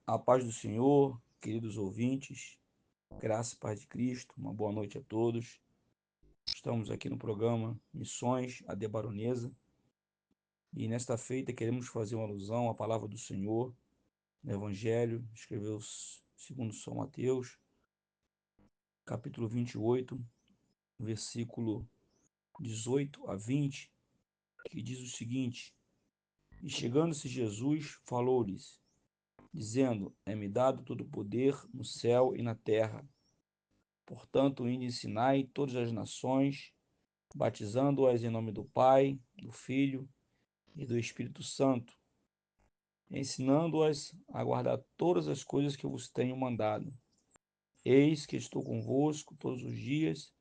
A paz do Senhor, queridos ouvintes, graça e paz de Cristo, uma boa noite a todos. Estamos aqui no programa Missões AD Baronesa e nesta feita queremos fazer uma alusão à palavra do Senhor no Evangelho, escreveu segundo São Mateus, capítulo 28, versículo 18 a 20, que diz o seguinte: E chegando-se Jesus, falou-lhes, dizendo: É-me dado todo o poder no céu e na terra. Portanto, ide e ensinai todas as nações, batizando-as em nome do Pai, do Filho e do Espírito Santo, ensinando-as a guardar todas as coisas que eu vos tenho mandado. Eis que estou convosco todos os dias,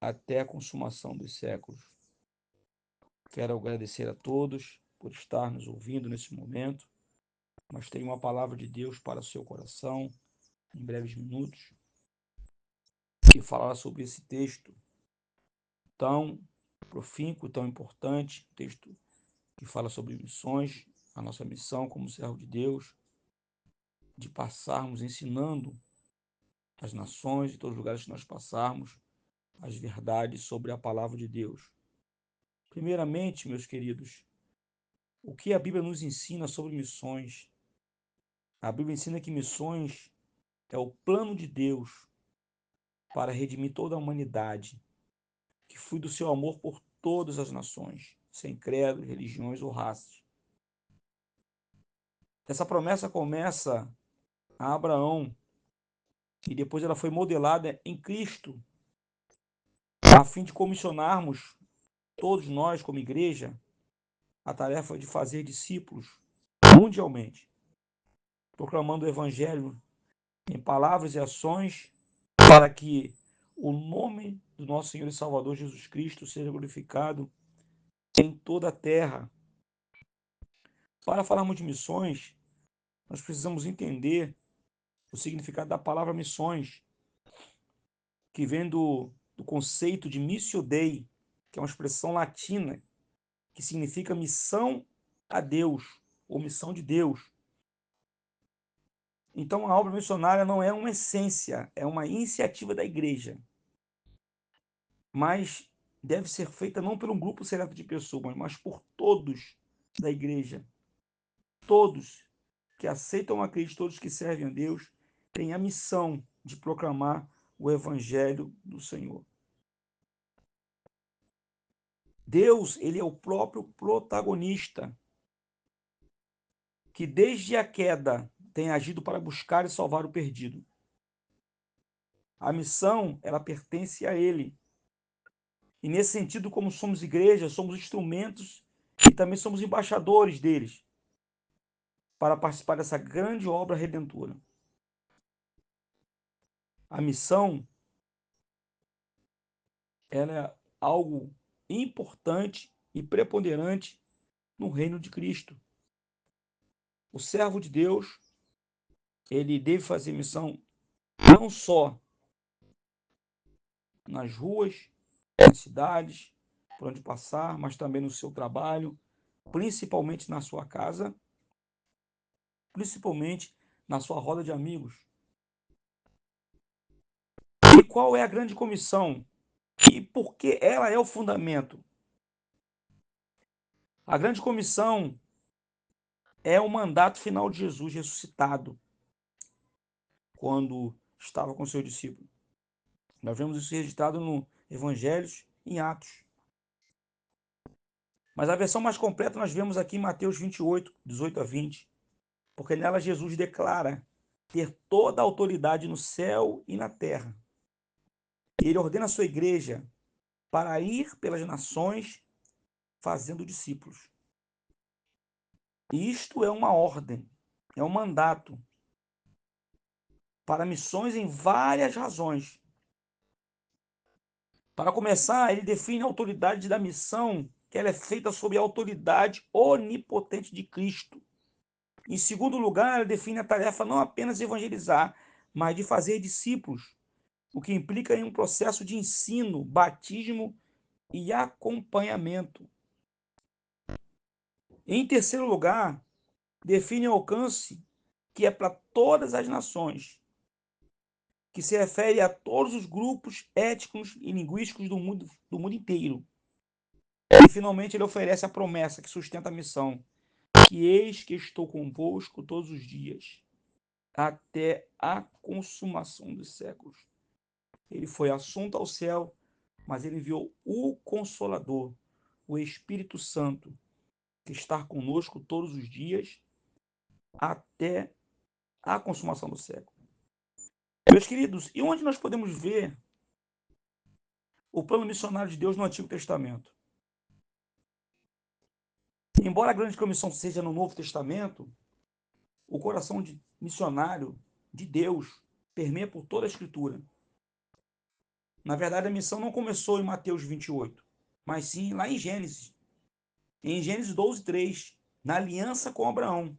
até a consumação dos séculos. Quero agradecer a todos por estar nos ouvindo nesse momento, mas tenho uma palavra de Deus para o seu coração, em breves minutos, que falará sobre esse texto tão profícuo, tão importante, texto que fala sobre missões, a nossa missão como servo de Deus, de passarmos ensinando as nações, em todos os lugares que nós passarmos, as verdades sobre a palavra de Deus. Primeiramente, meus queridos, o que a Bíblia nos ensina sobre missões? A Bíblia ensina que missões é o plano de Deus para redimir toda a humanidade, que flui do seu amor por todas as nações, sem credo, religiões ou raças. Essa promessa começa a Abraão e depois ela foi modelada em Cristo, a fim de comissionarmos todos nós, como igreja, a tarefa de fazer discípulos mundialmente, proclamando o Evangelho em palavras e ações, para que o nome do nosso Senhor e Salvador Jesus Cristo seja glorificado em toda a terra. Para falarmos de missões, nós precisamos entender o significado da palavra missões, que vem do conceito de missio Dei, que é uma expressão latina, que significa missão a Deus, ou missão de Deus. Então, a obra missionária não é uma essência, é uma iniciativa da igreja, mas deve ser feita não por um grupo seleto de pessoas, mas por todos da igreja. Todos que aceitam a Cristo, todos que servem a Deus, têm a missão de proclamar o evangelho do Senhor. Deus, ele é o próprio protagonista, que desde a queda tem agido para buscar e salvar o perdido. A missão, ela pertence a ele. E nesse sentido, como somos igreja, somos instrumentos e também somos embaixadores deles para participar dessa grande obra redentora. A missão, ela é algo importante e preponderante no reino de Cristo. O servo de Deus, ele deve fazer missão não só nas ruas, nas cidades, por onde passar, mas também no seu trabalho, principalmente na sua casa, principalmente na sua roda de amigos. E qual é a grande comissão? E por que ela é o fundamento? A grande comissão é o mandato final de Jesus ressuscitado, quando estava com seus discípulos. Nós vemos isso registrado no Evangelhos, em Atos. Mas a versão mais completa nós vemos aqui em Mateus 28, 18 a 20, porque nela Jesus declara ter toda a autoridade no céu e na terra. E ele ordena a sua igreja para ir pelas nações fazendo discípulos. E isto é uma ordem, é um mandato para missões em várias razões. Para começar, ele define a autoridade da missão, que ela é feita sob a autoridade onipotente de Cristo. Em segundo lugar, ele define a tarefa não apenas de evangelizar, mas de fazer discípulos, o que implica em um processo de ensino, batismo e acompanhamento. Em terceiro lugar, define o alcance que é para todas as nações, que se refere a todos os grupos étnicos e linguísticos do mundo inteiro. E, finalmente, ele oferece a promessa que sustenta a missão, que eis que estou convosco todos os dias, até a consumação dos séculos. Ele foi assunto ao céu, mas ele enviou o Consolador, o Espírito Santo, que está conosco todos os dias, até a consumação do século. Meus queridos, e onde nós podemos ver o plano missionário de Deus no Antigo Testamento? Embora a grande comissão seja no Novo Testamento, o coração missionário de Deus permeia por toda a Escritura. Na verdade, a missão não começou em Mateus 28, mas sim lá em Gênesis. Em Gênesis 12:3, na aliança com Abraão,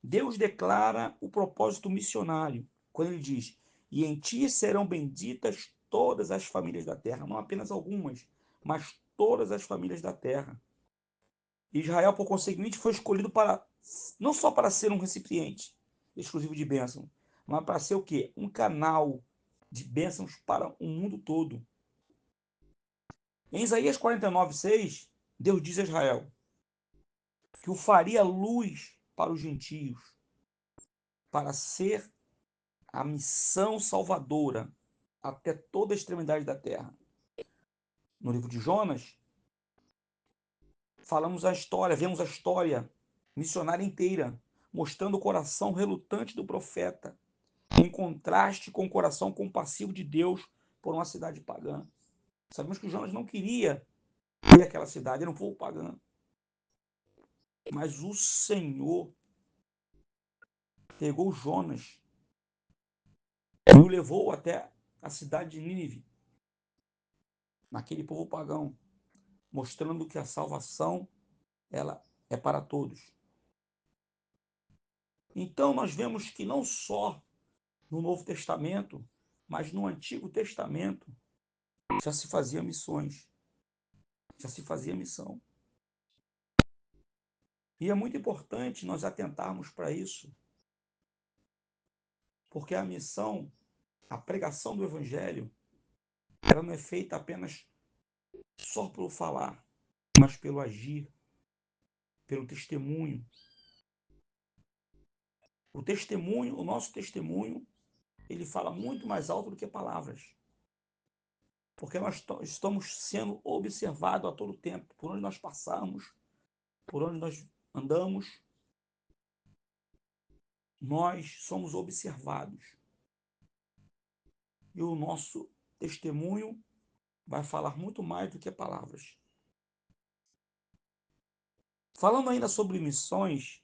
Deus declara o propósito missionário, quando ele diz: e em ti serão benditas todas as famílias da terra, não apenas algumas, mas todas as famílias da terra. Israel, por conseguinte, foi escolhido para não só para ser um recipiente exclusivo de bênção, mas para ser o quê? Um canal de bênçãos para o mundo todo. Em Isaías 49:6, Deus diz a Israel que o faria luz para os gentios, para ser a missão salvadora até toda a extremidade da terra. No livro de Jonas, vemos a história missionária inteira, mostrando o coração relutante do profeta, em contraste com o coração compassivo de Deus por uma cidade pagã. Sabemos que Jonas não queria ver aquela cidade, era um povo pagão. Mas o Senhor pegou Jonas e o levou até a cidade de Nínive, naquele povo pagão, mostrando que a salvação ela é para todos. Então nós vemos que não só no Novo Testamento, mas no Antigo Testamento já se fazia missões, já se fazia missão. E é muito importante nós atentarmos para isso, porque a missão, a pregação do Evangelho, ela não é feita apenas só pelo falar, mas pelo agir, pelo testemunho. O testemunho, o nosso testemunho, ele fala muito mais alto do que palavras. Porque nós estamos sendo observados a todo tempo, por onde nós passamos, por onde nós andamos, nós somos observados. E o nosso testemunho vai falar muito mais do que palavras. Falando ainda sobre missões,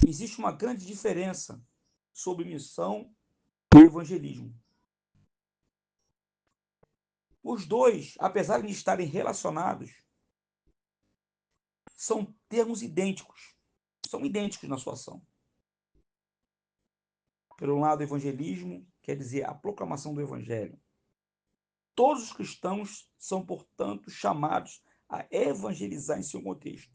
existe uma grande diferença sobre missão e evangelismo. Os dois, apesar de estarem relacionados, são termos idênticos. São idênticos na sua ação. Pelo lado, evangelismo quer dizer a proclamação do evangelho. Todos os cristãos são, portanto, chamados a evangelizar em seu contexto.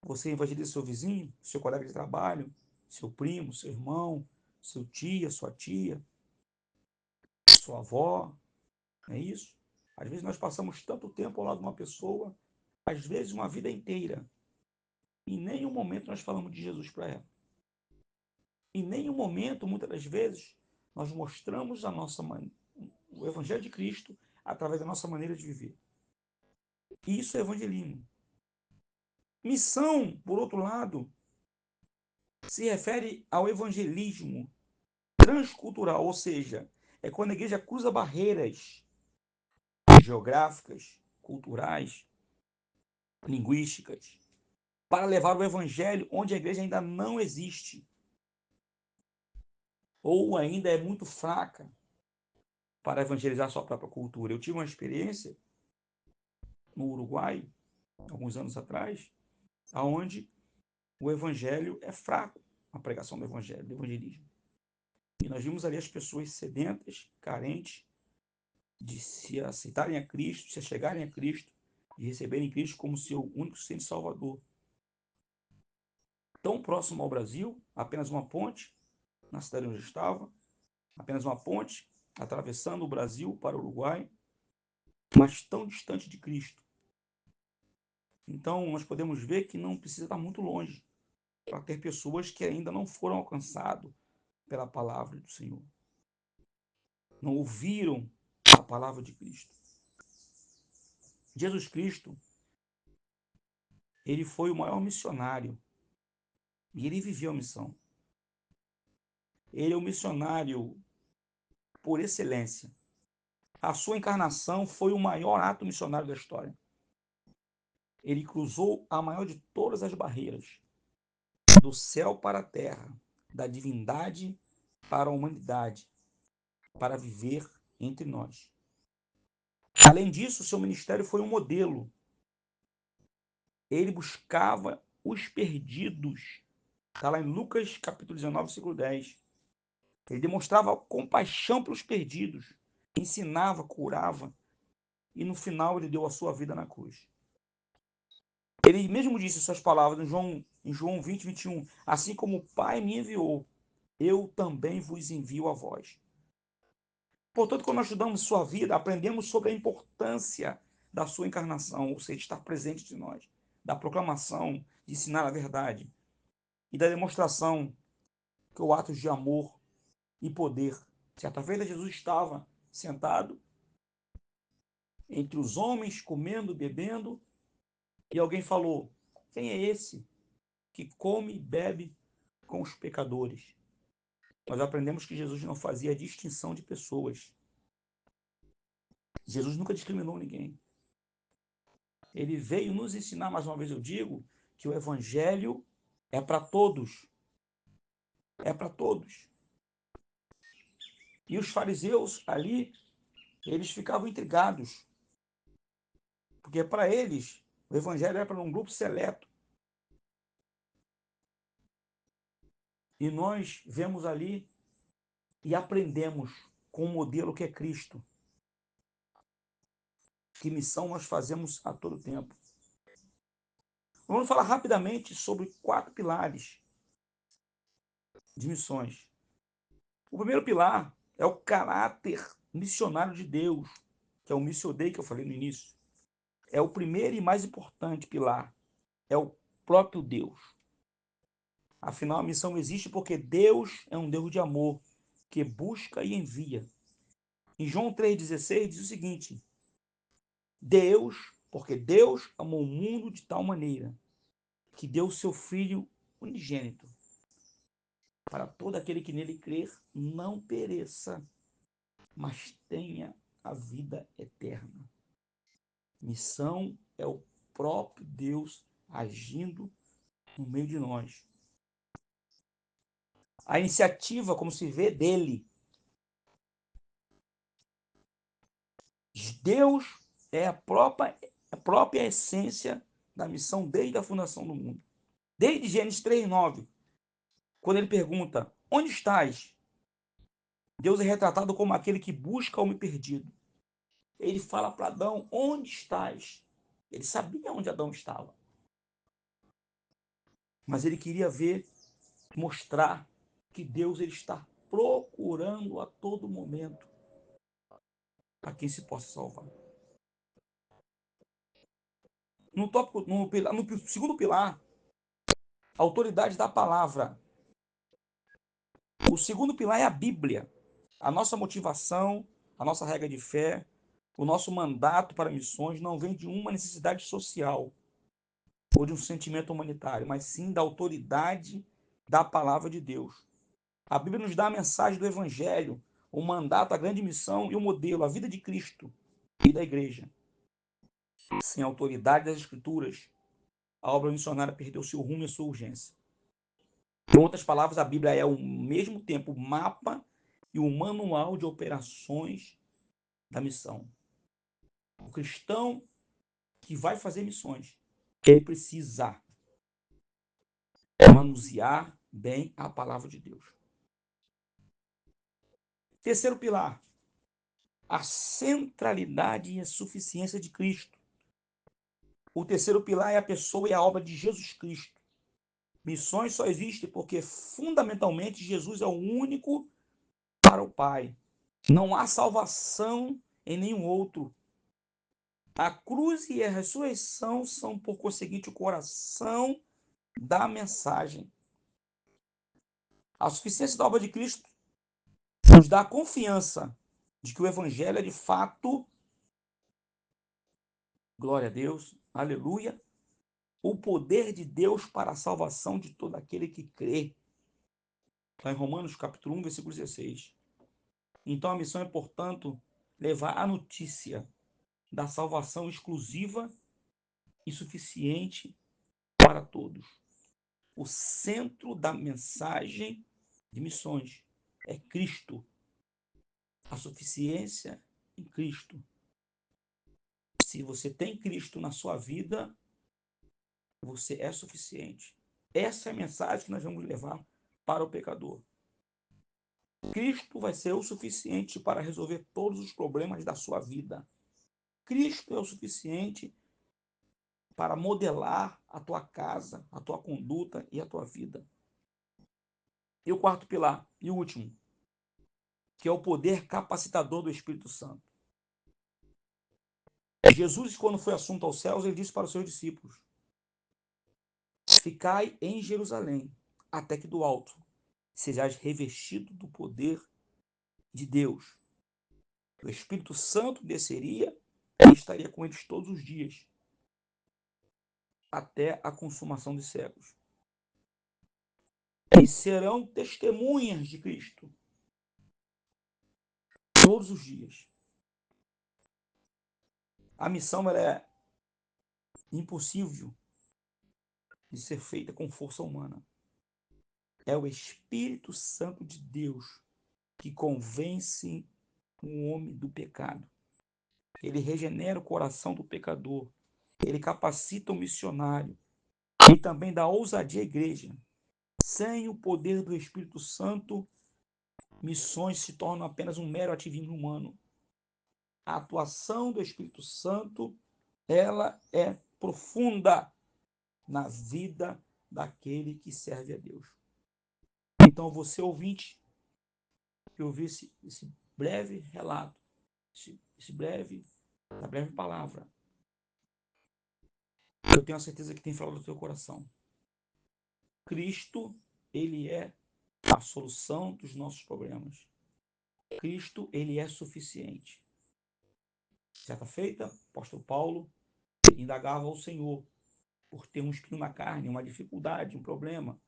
Você evangeliza seu vizinho, seu colega de trabalho, seu primo, seu irmão, seu tia, sua tia, sua avó, não é isso? Às vezes nós passamos tanto tempo ao lado de uma pessoa, às vezes uma vida inteira, e em nenhum momento nós falamos de Jesus para ela. Em nenhum momento, muitas das vezes, nós mostramos o Evangelho de Cristo através da nossa maneira de viver. E isso é evangelismo. Missão, por outro lado, se refere ao evangelismo transcultural, ou seja, é quando a igreja cruza barreiras geográficas, culturais, linguísticas, para levar o evangelho onde a igreja ainda não existe, ou ainda é muito fraca para evangelizar sua própria cultura. Eu tive uma experiência no Uruguai, alguns anos atrás, aonde o evangelho é fraco, a pregação do evangelho, do evangelismo. E nós vimos ali as pessoas sedentas, carentes, de se aceitarem a Cristo, se chegarem a Cristo, de receberem Cristo como seu único Senhor e Salvador. tão próximo ao Brasil, apenas uma ponte, na cidade onde eu estava, apenas uma ponte, atravessando o Brasil para o Uruguai, mas tão distante de Cristo. Então, nós podemos ver que não precisa estar muito longe para ter pessoas que ainda não foram alcançadas pela palavra do Senhor. Não ouviram a palavra de Cristo. Jesus Cristo, ele foi o maior missionário e ele viveu a missão. Ele é o missionário por excelência. A sua encarnação foi o maior ato missionário da história. Ele cruzou a maior de todas as barreiras, do céu para a terra, da divindade para a humanidade, para viver entre nós. Além disso, seu ministério foi um modelo. Ele buscava os perdidos. Está lá em Lucas capítulo 19, versículo 10. Ele demonstrava compaixão pelos perdidos, ensinava, curava, e no final ele deu a sua vida na cruz. Ele mesmo disse suas palavras em João 20, 21. Assim como o Pai me enviou, eu também vos envio a vós. Portanto, quando nós estudamos sua vida, aprendemos sobre a importância da sua encarnação, ou seja, estar presente de nós, da proclamação, de ensinar a verdade, e da demonstração que o ato de amor e poder. Certa feita, Jesus estava sentado entre os homens, comendo, bebendo, e alguém falou: quem é esse que come e bebe com os pecadores? Nós aprendemos que Jesus não fazia distinção de pessoas. Jesus nunca discriminou ninguém. Ele veio nos ensinar, mais uma vez eu digo, que o evangelho é para todos. É para todos. E os fariseus ali, eles ficavam intrigados, porque para eles o evangelho era para um grupo seleto. E nós vemos ali e aprendemos com o modelo que é Cristo. Que missão nós fazemos a todo tempo. Vamos falar rapidamente sobre 4 pilares de missões. O primeiro pilar é o caráter missionário de Deus, que é o Missio Dei que eu falei no início. É o primeiro e mais importante pilar. É o próprio Deus. Afinal, a missão existe porque Deus é um Deus de amor, que busca e envia. Em João 3,16 diz o seguinte: porque Deus amou o mundo de tal maneira que deu o seu Filho unigênito, para todo aquele que nele crer não pereça, mas tenha a vida eterna. Missão é o próprio Deus agindo no meio de nós. A iniciativa, como se vê, dele. Deus é a própria essência da missão desde a fundação do mundo. Desde Gênesis 3:9, quando ele pergunta: onde estás? Deus é retratado como aquele que busca o homem perdido. Ele fala para Adão: onde estás? Ele sabia onde Adão estava. Mas ele queria ver, mostrar que Deus ele está procurando a todo momento para quem se possa salvar. No segundo pilar, a autoridade da palavra. O segundo pilar é a Bíblia. A nossa motivação, a nossa regra de fé, o nosso mandato para missões não vem de uma necessidade social ou de um sentimento humanitário, mas sim da autoridade da palavra de Deus. A Bíblia nos dá a mensagem do Evangelho, o mandato, a grande missão e o modelo, a vida de Cristo e da igreja. Sem a autoridade das Escrituras, a obra missionária perdeu seu rumo e sua urgência. Em outras palavras, a Bíblia é ao mesmo tempo o mapa e o manual de operações da missão. O cristão que vai fazer missões, ele precisa manusear bem a palavra de Deus. Terceiro pilar, a centralidade e a suficiência de Cristo. O terceiro pilar é a pessoa e a obra de Jesus Cristo. Missões só existem porque, fundamentalmente, Jesus é o único para o Pai. Não há salvação em nenhum outro. A cruz e a ressurreição são, por conseguinte, o coração da mensagem. A suficiência da obra de Cristo nos dá a confiança de que o Evangelho é de fato, glória a Deus, aleluia, o poder de Deus para a salvação de todo aquele que crê. Está em Romanos capítulo 1, versículo 16. Então a missão é, portanto, levar a notícia da salvação exclusiva e suficiente para todos. O centro da mensagem de missões é Cristo, a suficiência em Cristo. Se você tem Cristo na sua vida, você é suficiente. Essa é a mensagem que nós vamos levar para o pecador. Cristo vai ser o suficiente para resolver todos os problemas da sua vida. Cristo é o suficiente para modelar a tua casa, a tua conduta e a tua vida. E o quarto pilar, e o último, que é o poder capacitador do Espírito Santo. Jesus, quando foi assunto aos céus, ele disse para os seus discípulos: ficai em Jerusalém, até que do alto sejais revestido do poder de Deus. O Espírito Santo desceria e estaria com eles todos os dias, até a consumação dos séculos. E serão testemunhas de Cristo todos os dias. A missão ela é impossível de ser feita com força humana. É o Espírito Santo de Deus que convence o homem do pecado. Ele regenera o coração do pecador. Ele capacita o missionário. E também dá ousadia à igreja. Sem o poder do Espírito Santo, missões se tornam apenas um mero ativismo humano. A atuação do Espírito Santo, ela é profunda na vida daquele que serve a Deus. Então, você ouvinte, que ouvir esse breve relato, essa breve palavra, eu tenho a certeza que tem falado no teu coração. Cristo, ele é a solução dos nossos problemas. Cristo, ele é suficiente. Certa feita, o apóstolo Paulo indagava ao Senhor por ter um espinho na carne, uma dificuldade, um problema,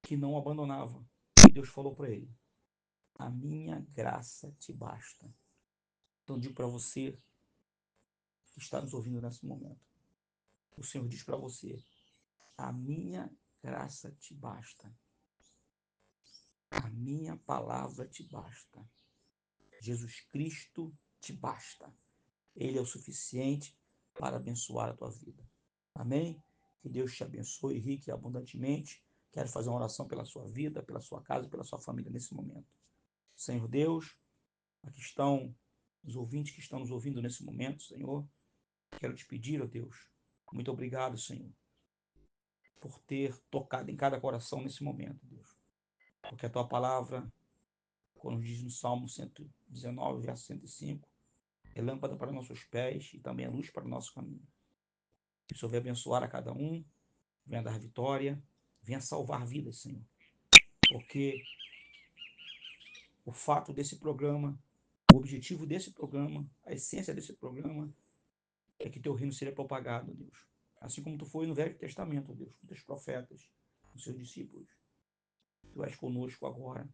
que não o abandonava. E Deus falou para ele: a minha graça te basta. Então, digo para você que está nos ouvindo nesse momento, o Senhor diz para você: a minha graça te basta. A minha palavra te basta. Jesus Cristo te basta. Ele é o suficiente para abençoar a tua vida. Amém? Que Deus te abençoe rique e abundantemente. Quero fazer uma oração pela sua vida, pela sua casa, pela sua família nesse momento. Senhor Deus, aqui estão os ouvintes que estão nos ouvindo nesse momento, Senhor. Quero te pedir, ó Deus, muito obrigado, Senhor, por ter tocado em cada coração nesse momento, Deus. Porque a tua palavra, quando diz no Salmo 119, verso 105, é lâmpada para nossos pés e também é luz para o nosso caminho. Que o Senhor venha abençoar a cada um, venha dar vitória, venha salvar vidas, Senhor. Porque o fato desse programa, o objetivo desse programa, a essência desse programa é que teu reino seja propagado, Deus. Assim como tu foi no Velho Testamento, Deus, com teus profetas, com seus discípulos. Tu és conosco agora.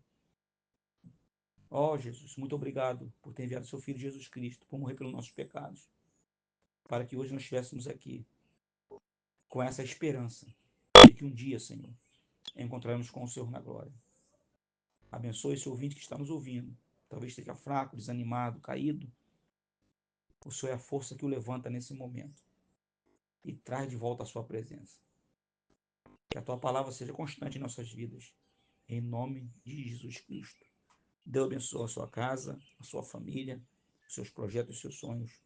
Ó Jesus, muito obrigado por ter enviado seu Filho Jesus Cristo, por morrer pelos nossos pecados, para que hoje nós estivéssemos aqui com essa esperança de que um dia, Senhor, encontraremos com o Senhor na glória. Abençoe esse ouvinte que está nos ouvindo. Talvez esteja fraco, desanimado, caído. O Senhor é a força que o levanta nesse momento e traz de volta a sua presença. Que a tua palavra seja constante em nossas vidas. Em nome de Jesus Cristo. Deus abençoe a sua casa, a sua família, os seus projetos e seus sonhos.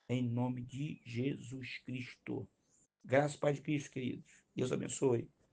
Em nome de Jesus Cristo. Graças, Pai de Cristo, queridos. Deus abençoe.